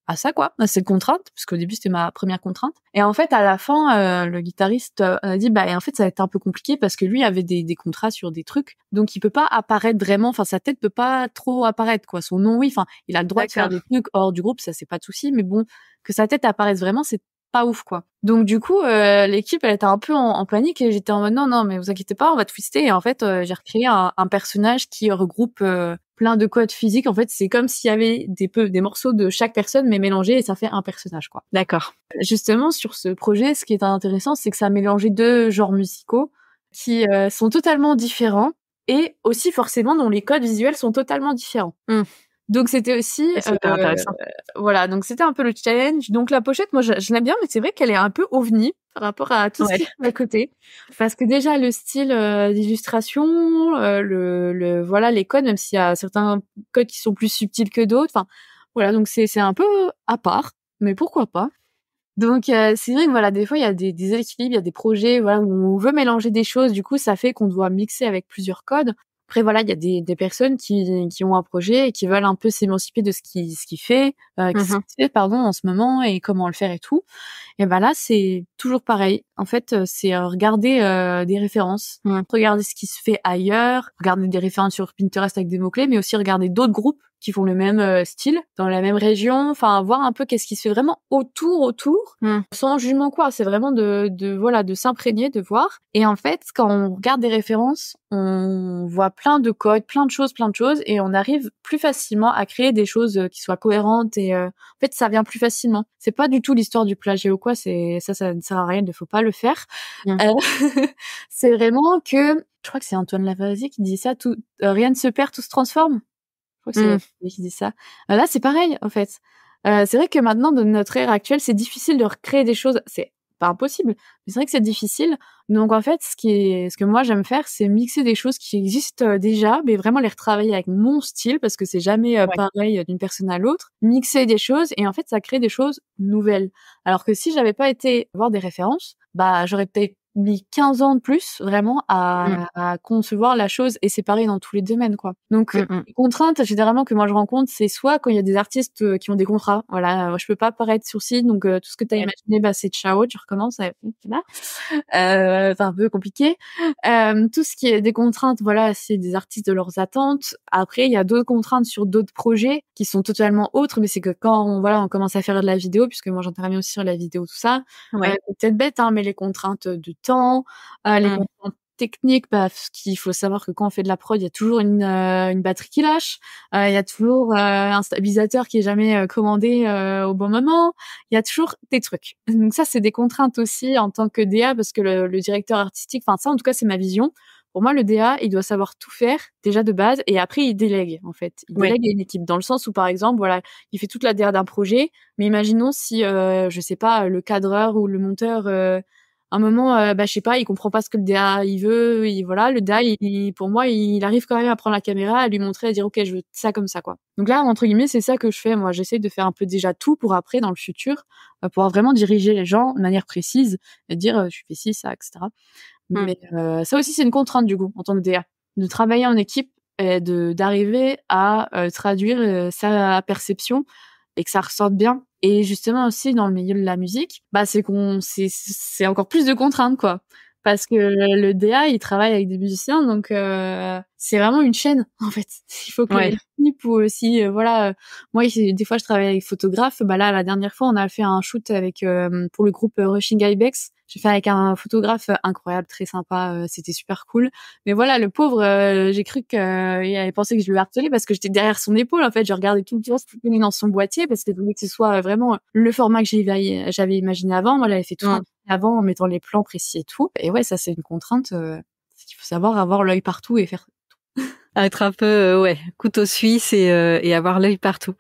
à ça, quoi, à cette contrainte, parce qu'au début c'était ma première contrainte. Et en fait à la fin, le guitariste a dit et en fait ça va être un peu compliqué parce que lui avait des contrats sur des trucs, donc il peut pas apparaître vraiment. Sa tête peut pas trop apparaître, quoi. Son nom, oui, il a le droit de faire des trucs hors du groupe, ça c'est pas de souci, mais bon, que sa tête apparaisse vraiment, c'est pas ouf, quoi. Donc du coup l'équipe elle était un peu en panique, et j'étais en mode non mais vous inquiétez pas, on va twister. Et en fait j'ai recréé un personnage qui regroupe plein de codes physiques. En fait c'est comme s'il y avait des morceaux de chaque personne mais mélangés, et ça fait un personnage, quoi. D'accord. Justement sur ce projet, ce qui est intéressant, c'est que ça a mélangé deux genres musicaux qui sont totalement différents, et aussi forcément dont les codes visuels sont totalement différents. Donc c'était aussi intéressant. Voilà, donc c'était un peu le challenge. Donc la pochette, moi je l'aime bien, mais c'est vrai qu'elle est un peu ovni par rapport à tout ce qui est à côté, parce que déjà le style d'illustration, les codes, même s'il y a certains codes qui sont plus subtils que d'autres, voilà, donc c'est un peu à part, mais pourquoi pas. Donc c'est vrai que des fois il y a des équilibres, il y a des projets où on veut mélanger des choses, du coup ça fait qu'on doit mixer avec plusieurs codes. Après il y a des personnes qui ont un projet et qui veulent un peu s'émanciper de ce qui fait en ce moment, et comment le faire et tout. Et là c'est toujours pareil. En fait c'est regarder des références, regarder ce qui se fait ailleurs, regarder des références sur Pinterest avec des mots-clés, mais aussi regarder d'autres groupes qui font le même style dans la même région, voir un peu qu'est-ce qui se fait vraiment autour, sans jugement, quoi. C'est vraiment de s'imprégner, de voir. Et en fait, quand on regarde des références, on voit plein de codes, plein de choses, et on arrive plus facilement à créer des choses qui soient cohérentes, et en fait, ça vient plus facilement. C'est pas du tout l'histoire du plagiat ou quoi, ça ne sert à rien, il ne faut pas le faire. C'est vraiment que, je crois que c'est Antoine Lavoisier qui dit ça, rien ne se perd, tout se transforme. Je crois que c'est lui qui dit ça. Là, c'est pareil, en fait. C'est vrai que maintenant, dans notre ère actuelle, c'est difficile de recréer des choses. C'est pas impossible, mais c'est vrai que c'est difficile. Donc en fait, ce que moi j'aime faire, c'est mixer des choses qui existent déjà, mais vraiment les retravailler avec mon style parce que c'est jamais Ouais. pareil d'une personne à l'autre. Mixer des choses et en fait ça crée des choses nouvelles. Alors que si j'avais pas été voir des références, bah j'aurais peut-être mis 15 ans de plus vraiment Mmh. à concevoir la chose, et c'est pareil dans tous les domaines, quoi. Donc Mmh mh. les contraintes généralement que moi je rencontre, c'est soit quand il y a des artistes qui ont des contrats, voilà, je peux pas apparaître sur site, donc tout ce que tu as Ouais. imaginé, bah c'est ciao, tu recommences, voilà. C'est un peu compliqué. Tout ce qui est des contraintes, voilà, c'est des artistes de leurs attentes. Après, il y a d'autres contraintes sur d'autres projets qui sont totalement autres, mais c'est que quand on commence à faire de la vidéo, puisque moi j'interviens aussi sur la vidéo, tout ça, Ouais. c'est peut-être bête, hein, mais les contraintes de temps, les Mmh. contraintes techniques, bah, parce qu'il faut savoir que quand on fait de la prod, il y a toujours une batterie qui lâche, il y a toujours un stabilisateur qui est jamais commandé au bon moment. Il y a toujours des trucs. Donc ça, c'est des contraintes aussi en tant que DA, parce que le directeur artistique, enfin ça en tout cas c'est ma vision. Pour moi, le DA, il doit savoir tout faire déjà de base, et après il délègue en fait. Il Ouais. délègue à une équipe dans le sens où par exemple, voilà, il fait toute la DA d'un projet, mais imaginons si je sais pas, le cadreur ou le monteur un moment, bah, je sais pas, il comprend pas ce que le DA il veut, voilà, le DA pour moi, il arrive quand même à prendre la caméra, à lui montrer, à dire OK, je veux ça comme ça, quoi. Donc là, entre guillemets, c'est ça que je fais moi, j'essaie de faire un peu déjà tout pour après dans le futur, pouvoir vraiment diriger les gens de manière précise et dire, «Tu fais ci, ça» et cetera. Mmh. Mais ça aussi, c'est une contrainte du coup en tant que DA, de travailler en équipe et d'arriver à traduire sa perception et que ça ressorte bien. Et justement aussi dans le milieu de la musique, bah c'est encore plus de contraintes, quoi. Parce que le DA, il travaille avec des musiciens, donc c'est vraiment une chaîne en fait. Il faut que Ouais. les clips ou aussi voilà, moi des fois je travaille avec photographe, bah là la dernière fois on a fait un shoot avec pour le groupe Rushing Ibex. J'ai fait avec un photographe incroyable, très sympa, c'était super cool. Mais voilà, le pauvre, j'ai cru qu'il avait pensé que je lui harcelais parce que j'étais derrière son épaule, en fait. Je regardais tout le temps ce qu'il tenait dans son boîtier parce qu'il voulait que ce soit vraiment le format que j'avais imaginé avant. Moi, j'avais fait tout un Mmh. truc avant en mettant les plans précis et tout. Et ouais, ça, c'est une contrainte, c'est qu'il faut savoir avoir l'œil partout et faire. Être un peu, ouais, couteau suisse et avoir l'œil partout.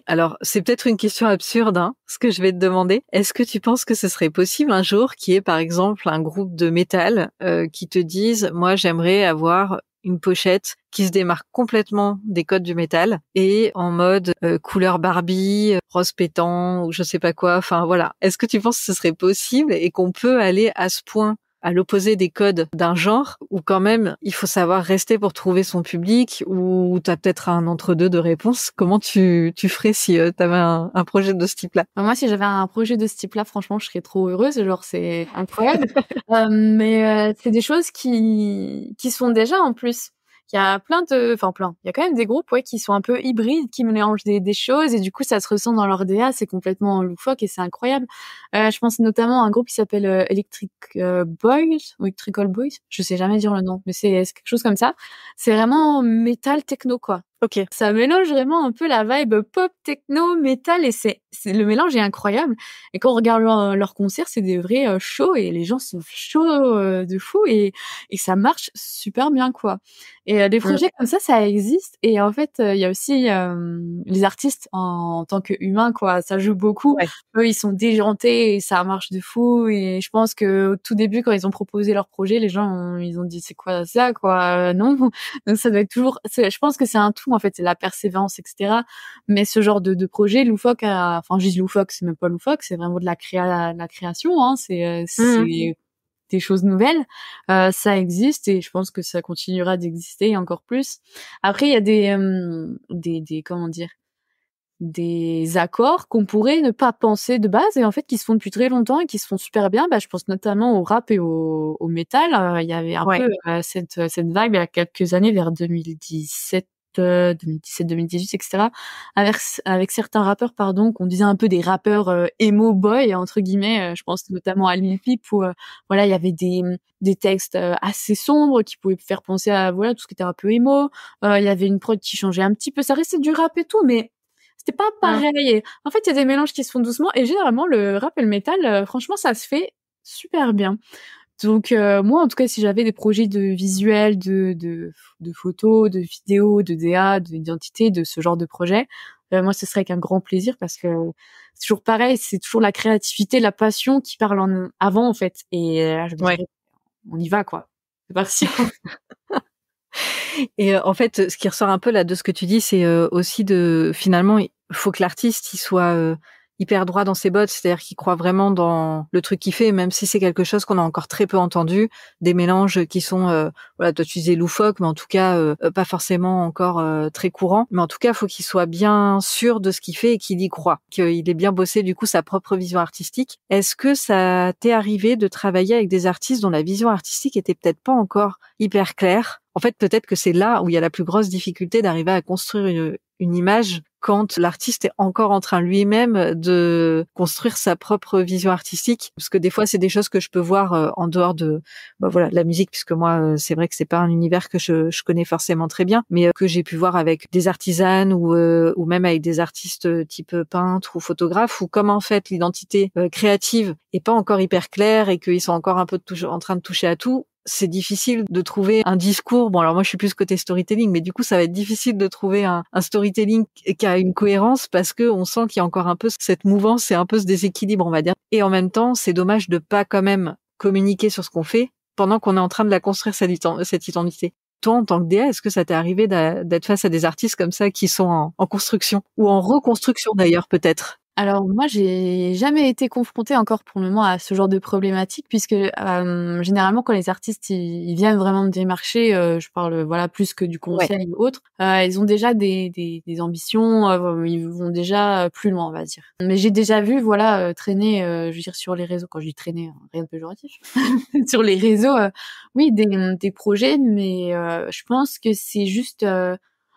Alors, c'est peut-être une question absurde, hein, ce que je vais te demander. Est-ce que tu penses que ce serait possible un jour qu'il y ait, par exemple, un groupe de métal qui te dise, moi, j'aimerais avoir une pochette qui se démarque complètement des codes du métal et en mode couleur Barbie, rose pétant ou je sais pas quoi. Enfin, voilà. Est-ce que tu penses que ce serait possible et qu'on peut aller à ce point à l'opposé des codes d'un genre, ou quand même il faut savoir rester pour trouver son public, ou t'as peut-être un entre-deux de réponse? Comment tu ferais si t'avais un projet de ce type-là? Moi, si j'avais un projet de ce type-là, franchement, je serais trop heureuse. Genre, c'est incroyable. Mais c'est des choses qui sont déjà en plus. Il y a plein. Il y a quand même des groupes, ouais, qui sont un peu hybrides, qui mélangent des choses et du coup, ça se ressent dans leur DA. C'est complètement loufoque et c'est incroyable. Je pense notamment à un groupe qui s'appelle Electrical Boys. Je sais jamais dire le nom, mais c'est quelque chose comme ça. C'est vraiment métal techno, quoi. Ok. Ça mélange vraiment un peu la vibe pop, techno, métal, et c'est le mélange est incroyable. Et quand on regarde leur concert, c'est des vrais shows et les gens sont chauds de fou, et ça marche super bien, quoi. Et des Mm. projets comme ça existe. Et en fait, il y a aussi les artistes en tant qu'humains, quoi. Ça joue beaucoup. Ouais. Eux, ils sont déjantés et ça marche de fou. Et je pense que au tout début, quand ils ont proposé leur projet, les gens ils ont dit c'est quoi ça, quoi, non. Donc ça doit être toujours. Je pense que c'est un tout en fait, c'est la persévérance, etc. Mais ce genre de projet loufoque, enfin je dis loufoque, c'est même pas loufoque, c'est vraiment de la création, hein. C'est des choses nouvelles. Ça existe et je pense que ça continuera d'exister encore plus. Après il y a des comment dire, des accords qu'on pourrait ne pas penser de base et en fait qui se font depuis très longtemps et qui se font super bien. Bah, je pense notamment au rap et au métal. Il y avait un Ouais. peu cette vague il y a quelques années, vers 2017, 2018, etc. Avec certains rappeurs, pardon, qu'on disait un peu des rappeurs emo boy entre guillemets. Je pense notamment à Lil Peep où voilà, il y avait des textes assez sombres qui pouvaient faire penser à voilà tout ce qui était un peu emo. Il y avait une prod qui changeait un petit peu. Ça restait du rap et tout, mais c'était pas Mm. pareil. Et en fait, il y a des mélanges qui se font doucement et généralement le rap et le métal, franchement, ça se fait super bien. Donc moi, en tout cas, si j'avais des projets de visuels, de photos, de vidéos, de DA, d'identité, de ce genre de projet, moi, ce serait avec un grand plaisir parce que c'est toujours pareil, c'est toujours la créativité, la passion qui parle avant en fait. Et je me dirais, on y va quoi. C'est parti. Et en fait, ce qui ressort un peu là de ce que tu dis, c'est aussi finalement, il faut que l'artiste il soit hyper droit dans ses bottes, c'est-à-dire qu'il croit vraiment dans le truc qu'il fait, même si c'est quelque chose qu'on a encore très peu entendu, des mélanges qui sont, voilà, toi tu disais loufoques, mais en tout cas pas forcément encore très courants. Mais en tout cas, faut qu'il soit bien sûr de ce qu'il fait et qu'il y croit, qu'il ait bien bossé du coup sa propre vision artistique. Est-ce que ça t'est arrivé de travailler avec des artistes dont la vision artistique était peut-être pas encore hyper claire? En fait, peut-être que c'est là où il y a la plus grosse difficulté d'arriver à construire une image quand l'artiste est encore en train lui-même de construire sa propre vision artistique. Parce que des fois, c'est des choses que je peux voir en dehors de voilà, de la musique, puisque moi, c'est vrai que c'est pas un univers que je connais forcément très bien, mais que j'ai pu voir avec des artisanes ou même avec des artistes type peintre ou photographe, où comme en fait l'identité créative est pas encore hyper claire et qu'ils sont encore un peu en train de toucher à tout, c'est difficile de trouver un discours. Bon, alors moi, je suis plus côté storytelling, mais du coup, ça va être difficile de trouver un storytelling qui a une cohérence parce que on sent qu'il y a encore un peu cette mouvance et un peu ce déséquilibre, on va dire. Et en même temps, c'est dommage de pas quand même communiquer sur ce qu'on fait pendant qu'on est en train de la construire, cette identité. Toi, en tant que DA, est-ce que ça t'est arrivé d'être face à des artistes comme ça qui sont en construction ou en reconstruction d'ailleurs, peut-être? Alors moi, j'ai jamais été confrontée encore pour le moment à ce genre de problématique puisque généralement quand les artistes ils viennent vraiment me démarcher, je parle voilà plus que du conseil ou autre, ils ont déjà des ambitions, ils vont déjà plus loin, on va dire. Mais j'ai déjà vu voilà traîner, je veux dire sur les réseaux, quand je dis traîner, rien de péjoratif, sur les réseaux, oui des projets, mais je pense que c'est juste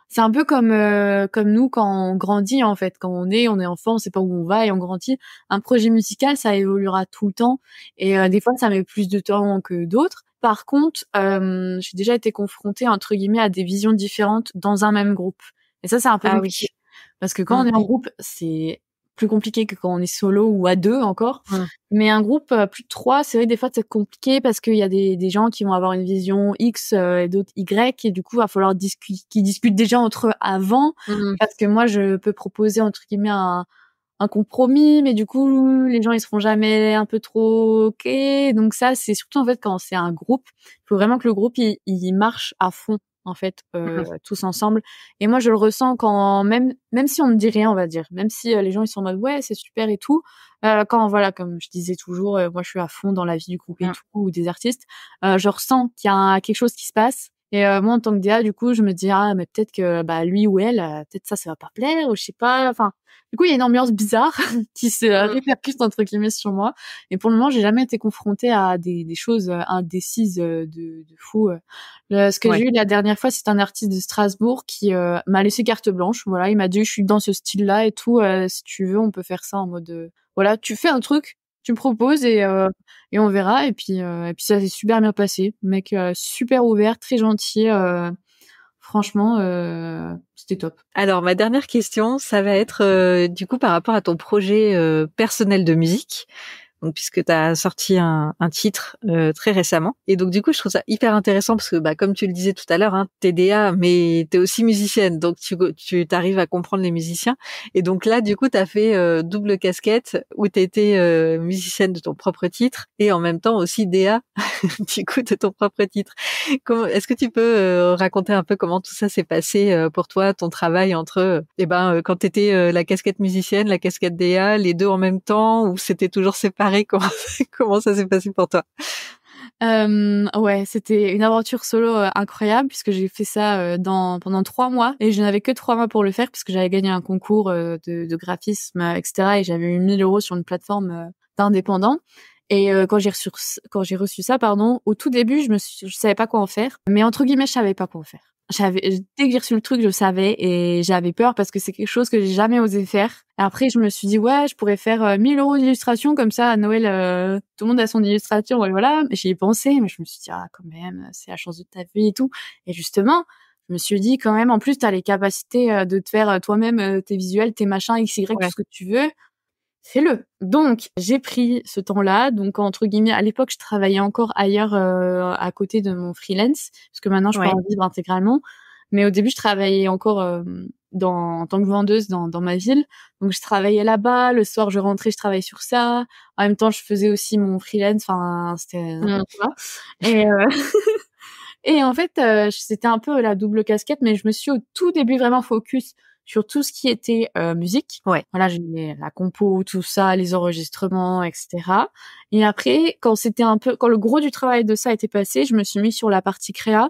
c'est un peu comme nous quand on grandit en fait, quand on est enfant, on sait pas où on va et on grandit. Un projet musical, ça évoluera tout le temps et des fois ça met plus de temps que d'autres. Par contre, j'ai déjà été confrontée entre guillemets à des visions différentes dans un même groupe. Et ça c'est un peu Ah oui. compliqué parce que quand on est en groupe, c'est plus compliqué que quand on est solo ou à deux encore. Mais un groupe plus de 3, c'est vrai des fois c'est compliqué parce qu'il y a des gens qui vont avoir une vision X et d'autres Y et du coup il va falloir qu'ils discutent déjà entre eux avant parce que moi je peux proposer entre guillemets un compromis mais du coup les gens ils seront jamais un peu trop OK. Donc ça c'est surtout en fait quand c'est un groupe, il faut vraiment que le groupe il marche à fond en fait tous ensemble et moi je le ressens quand même si on ne dit rien on va dire, même si les gens ils sont en mode ouais c'est super et tout, quand voilà comme je disais toujours moi je suis à fond dans la vie du groupe et tout ou des artistes, je ressens qu'il y a quelque chose qui se passe et moi en tant que DA du coup je me dis ah mais peut-être que lui ou elle peut-être ça va pas plaire ou je sais pas, enfin du coup il y a une ambiance bizarre qui se répercute entre guillemets sur moi et pour le moment j'ai jamais été confrontée à des choses indécises de fou. Ce que j'ai eu la dernière fois, c'est un artiste de Strasbourg qui m'a laissé carte blanche. Voilà, il m'a dit je suis dans ce style-là et tout. Si tu veux, on peut faire ça en mode voilà, tu fais un truc, tu me proposes et on verra. Et puis ça s'est super bien passé. Mec super ouvert, très gentil. Franchement, c'était top. Alors ma dernière question, ça va être du coup par rapport à ton projet personnel de musique. Donc puisque tu as sorti un titre très récemment et donc du coup je trouve ça hyper intéressant parce que comme tu le disais tout à l'heure t'es DA mais t'es aussi musicienne donc tu t'arrives à comprendre les musiciens et donc là du coup t'as fait double casquette où t'étais musicienne de ton propre titre et en même temps aussi DA du coup de ton propre titre. Est-ce que tu peux raconter un peu comment tout ça s'est passé pour toi, ton travail entre quand t'étais la casquette musicienne, la casquette DA, les deux en même temps ou c'était toujours séparé? Comment ça s'est passé pour toi? Ouais, c'était une aventure solo incroyable puisque j'ai fait ça pendant 3 mois et je n'avais que 3 mois pour le faire puisque j'avais gagné un concours de graphisme, etc. et j'avais eu 1 000 € sur une plateforme d'indépendants. Et quand j'ai reçu ça, pardon, au tout début, je savais pas quoi en faire. Mais entre guillemets, je savais pas quoi en faire. Dès que j'ai reçu le truc, je savais et j'avais peur parce que c'est quelque chose que j'ai jamais osé faire. Et après, je me suis dit ouais, je pourrais faire 1 000 € d'illustration comme ça à Noël, tout le monde a son illustration, voilà. J'y ai pensé, mais je me suis dit ah quand même, c'est la chance de ta vie et tout. Et justement, je me suis dit quand même, en plus, t'as les capacités de te faire toi-même tes visuels, tes machins, XY, tout ce que tu veux. fais-le. Donc, j'ai pris ce temps-là. Donc, entre guillemets, à l'époque, je travaillais encore ailleurs à côté de mon freelance, parce que maintenant, je peux Ouais. en vivre intégralement. Mais au début, je travaillais encore en tant que vendeuse dans ma ville. Donc, je travaillais là-bas. Le soir, je rentrais, je travaillais sur ça. En même temps, je faisais aussi mon freelance. Enfin, c'était n'importe quoi. Et, et en fait, c'était un peu la double casquette, mais je me suis au tout début vraiment focus sur tout ce qui était musique. Ouais. Voilà, j'ai la compo, tout ça, les enregistrements, etc. Et après, quand le gros du travail de ça était passé, je me suis mis sur la partie créa,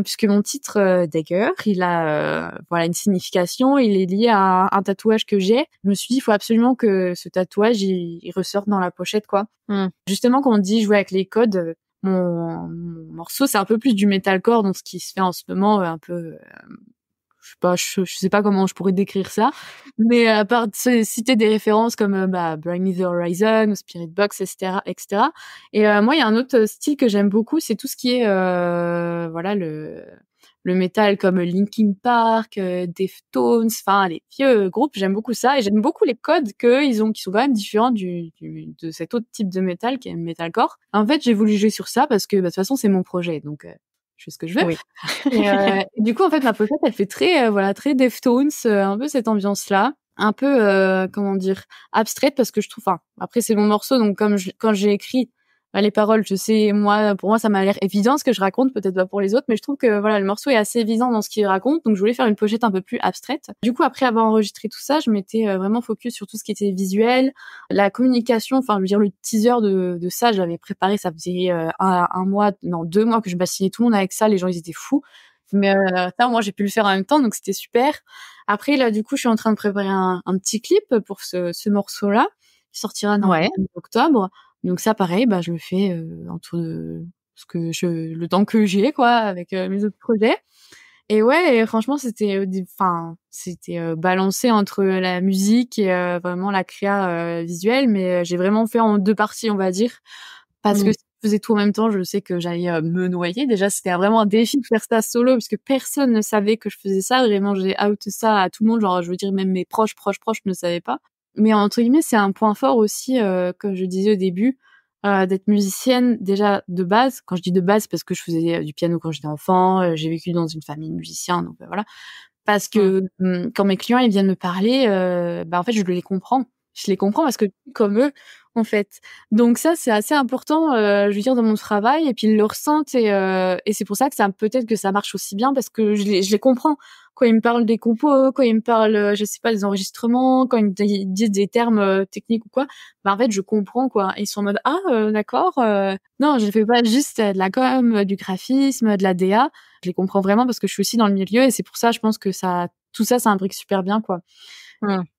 puisque mon titre Dagger, il a voilà une signification, il est lié à un tatouage que j'ai. Je me suis dit, il faut absolument que ce tatouage il ressorte dans la pochette, quoi. Justement, quand on dit jouer avec les codes, mon morceau, c'est un peu plus du metalcore, donc ce qui se fait en ce moment, un peu je sais pas comment je pourrais décrire ça, mais à part citer des références comme Bring Me the Horizon ou Spirit Box, etc., etc. Et moi, il y a un autre style que j'aime beaucoup, c'est tout ce qui est voilà le métal comme Linkin Park, Deftones, enfin les vieux groupes, j'aime beaucoup ça et j'aime beaucoup les codes qu'ils ont qui sont quand même différents de cet autre type de métal qui est le metalcore. En fait, j'ai voulu jouer sur ça parce que de toute façon, c'est mon projet, donc je fais ce que je veux. Oui. Et du coup, en fait, ma pochette, elle fait très, voilà, très Deftones, un peu cette ambiance-là, un peu, comment dire, abstraite parce que je trouve, enfin, après c'est mon morceau, donc quand j'ai écrit les paroles, je sais, moi, pour moi, ça m'a l'air évident ce que je raconte, peut-être pas pour les autres, mais je trouve que voilà, le morceau est assez évident dans ce qu'il raconte, donc je voulais faire une pochette un peu plus abstraite. Du coup, après avoir enregistré tout ça, je m'étais vraiment focus sur tout ce qui était visuel, la communication, enfin, je veux dire, le teaser de ça, je l'avais préparé, ça faisait un mois, non, 2 mois que je bassinais tout le monde avec ça, les gens, ils étaient fous. Mais ça, moi, j'ai pu le faire en même temps, donc c'était super. Après, là, du coup, je suis en train de préparer un petit clip pour ce morceau-là, qui sortira dans octobre. Donc ça, pareil, je le fais autour de le temps que j'ai, quoi, avec mes autres projets. Et ouais, et franchement, c'était balancé entre la musique et vraiment la créa visuelle, mais j'ai vraiment fait en deux parties, on va dire, parce que si je faisais tout en même temps, je sais que j'allais me noyer. Déjà, c'était vraiment un défi de faire ça solo, puisque personne ne savait que je faisais ça. Vraiment, j'ai out ça à tout le monde. Genre, je veux dire, même mes proches ne savaient pas. Mais entre guillemets, c'est un point fort aussi, comme je disais au début, d'être musicienne déjà de base. Quand je dis de base, parce que je faisais du piano quand j'étais enfant, j'ai vécu dans une famille de musiciens, donc voilà. Parce que quand mes clients ils viennent me parler, en fait je les comprends. Je les comprends parce que comme eux en fait. Donc ça c'est assez important, je veux dire dans mon travail et puis ils le ressentent et c'est pour ça que ça peut-être que ça marche aussi bien parce que je les comprends. Quand ils me parlent des compos, quand ils me parlent je sais pas des enregistrements, quand ils disent des termes techniques ou quoi, en fait je comprends quoi. Ils sont en mode d'accord, non, je fais pas juste de la com, du graphisme, de la DA. Je les comprends vraiment parce que je suis aussi dans le milieu et c'est pour ça je pense que tout ça imbrique super bien quoi.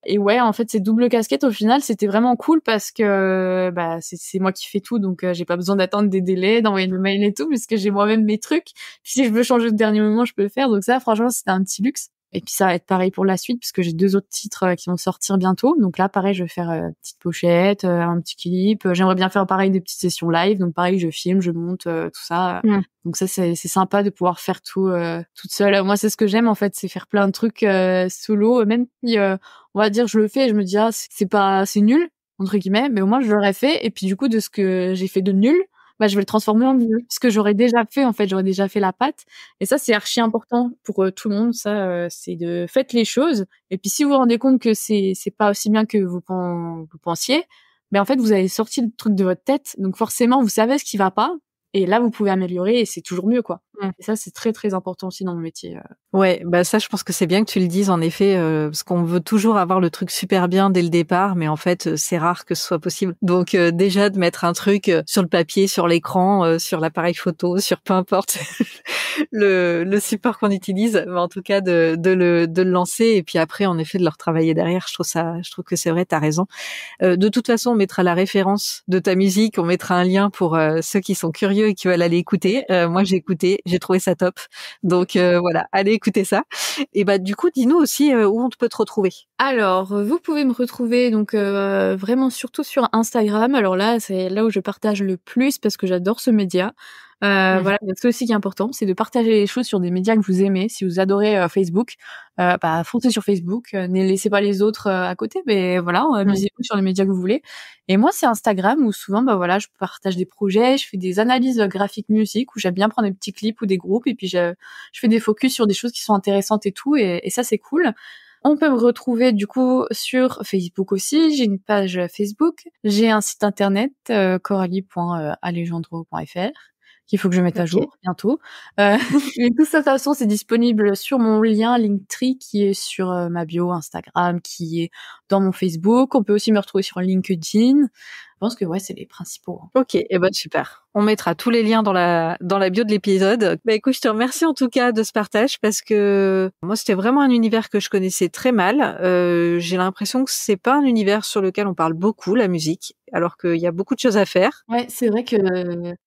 Et ouais, en fait, ces doubles casquettes, au final, c'était vraiment cool parce que c'est moi qui fais tout, donc j'ai pas besoin d'attendre des délais, d'envoyer le mail et tout, puisque j'ai moi-même mes trucs. Puis si je veux changer au dernier moment, je peux le faire. Donc ça, franchement, c'était un petit luxe. Et puis ça va être pareil pour la suite, puisque j'ai 2 autres titres qui vont sortir bientôt. Donc là, pareil, je vais faire petite pochette, un petit clip. J'aimerais bien faire pareil des petites sessions live. Donc pareil, je filme, je monte, tout ça. Donc ça, c'est sympa de pouvoir faire tout toute seule. Moi, c'est ce que j'aime en fait, c'est faire plein de trucs solo, même si on va dire je le fais et je me dis c'est nul entre guillemets, mais au moins je l'aurais fait et puis du coup de ce que j'ai fait de nul, je vais le transformer en mieux parce que j'aurais déjà fait la patte et ça c'est archi important pour tout le monde, ça c'est de faites les choses et puis si vous vous rendez compte que c'est pas aussi bien que vous pensiez, en fait vous avez sorti le truc de votre tête, donc forcément vous savez ce qui va pas et là vous pouvez améliorer et c'est toujours mieux quoi. Et ça c'est très très important aussi dans le métier. Ouais, ça je pense que c'est bien que tu le dises en effet, parce qu'on veut toujours avoir le truc super bien dès le départ, mais en fait c'est rare que ce soit possible. Donc déjà de mettre un truc sur le papier, sur l'écran, sur l'appareil photo, sur peu importe le support qu'on utilise, mais en tout cas de le lancer et puis après en effet de le retravailler derrière. Je trouve que c'est vrai, t'as raison. De toute façon, on mettra la référence de ta musique, on mettra un lien pour ceux qui sont curieux et qui veulent aller écouter. Moi j'ai écouté, j'ai trouvé ça top. Donc voilà, allez écouter ça. Et du coup, dis-nous aussi où on peut te retrouver. Alors, vous pouvez me retrouver donc vraiment surtout sur Instagram. Alors là, c'est là où je partage le plus parce que j'adore ce média. Voilà, c'est aussi qui est important, c'est de partager les choses sur des médias que vous aimez. Si vous adorez Facebook, foncez sur Facebook, ne laissez pas les autres à côté, mais voilà, amusez-vous sur les médias que vous voulez. Et moi, c'est Instagram où souvent, je partage des projets, je fais des analyses graphiques musique où j'aime bien prendre des petits clips ou des groupes et puis je fais des focus sur des choses qui sont intéressantes et tout, et ça c'est cool. On peut me retrouver du coup sur Facebook aussi. J'ai une page Facebook. J'ai un site internet coralie.alejandro.fr qu'il faut que je mette à jour bientôt. Mais tout ça, de toute façon, c'est disponible sur mon lien Linktree qui est sur ma bio Instagram, qui est dans mon Facebook. On peut aussi me retrouver sur LinkedIn. Je pense que c'est les principaux. Ok, super. On mettra tous les liens dans la bio de l'épisode. Écoute, je te remercie en tout cas de ce partage parce que moi c'était vraiment un univers que je connaissais très mal. J'ai l'impression que c'est pas un univers sur lequel on parle beaucoup, la musique, alors qu'il y a beaucoup de choses à faire. Ouais, c'est vrai que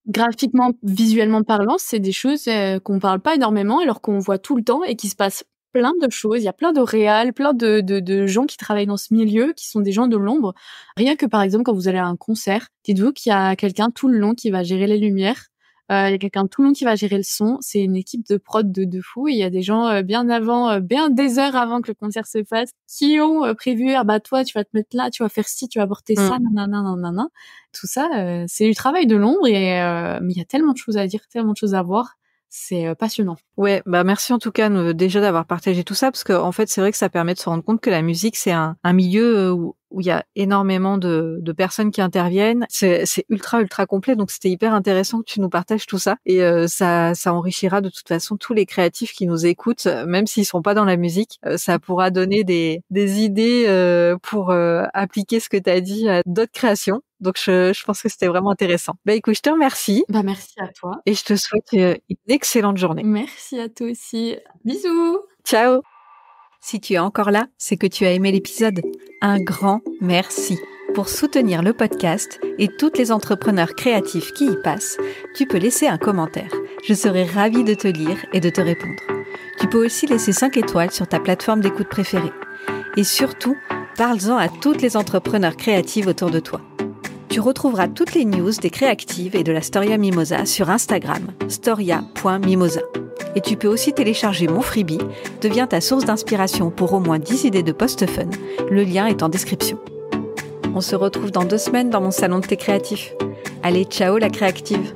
graphiquement, visuellement parlant, c'est des choses qu'on parle pas énormément alors qu'on voit tout le temps et qui se passent plein de choses. Il y a plein de réals, plein de gens qui travaillent dans ce milieu, qui sont des gens de l'ombre. Rien que par exemple, quand vous allez à un concert, dites-vous qu'il y a quelqu'un tout le long qui va gérer les lumières. Il y a quelqu'un tout le long qui va gérer le son. C'est une équipe de prod de fou. Et il y a des gens bien des heures avant que le concert se fasse, qui ont prévu, toi, tu vas te mettre là, tu vas faire ci, tu vas porter ça, nanana. Tout ça, c'est du travail de l'ombre mais il y a tellement de choses à dire, tellement de choses à voir. C'est passionnant. Ouais, merci en tout cas déjà d'avoir partagé tout ça parce que en fait c'est vrai que ça permet de se rendre compte que la musique c'est un milieu où il y a énormément de personnes qui interviennent. C'est ultra complet, donc c'était hyper intéressant que tu nous partages tout ça et ça enrichira de toute façon tous les créatifs qui nous écoutent, même s'ils sont pas dans la musique. Ça pourra donner des idées pour appliquer ce que tu as dit à d'autres créations. Donc je pense que c'était vraiment intéressant. Écoute, je te remercie. Merci à toi. Et je te souhaite une excellente journée. Merci à toi aussi. Bisous. Ciao. Si tu es encore là, c'est que tu as aimé l'épisode. Un grand merci. Pour soutenir le podcast et toutes les entrepreneurs créatifs qui y passent, tu peux laisser un commentaire. Je serai ravie de te lire et de te répondre. Tu peux aussi laisser 5 étoiles sur ta plateforme d'écoute préférée. Et surtout, parle-en à toutes les entrepreneurs créatives autour de toi. Tu retrouveras toutes les news des Créactives et de la Storia Mimosa sur Instagram, storia.mimosa. Et tu peux aussi télécharger mon freebie, Deviens ta source d'inspiration pour au moins 10 idées de posts fun. Le lien est en description. On se retrouve dans 2 semaines dans mon salon de thé créatif. Allez, ciao la créative!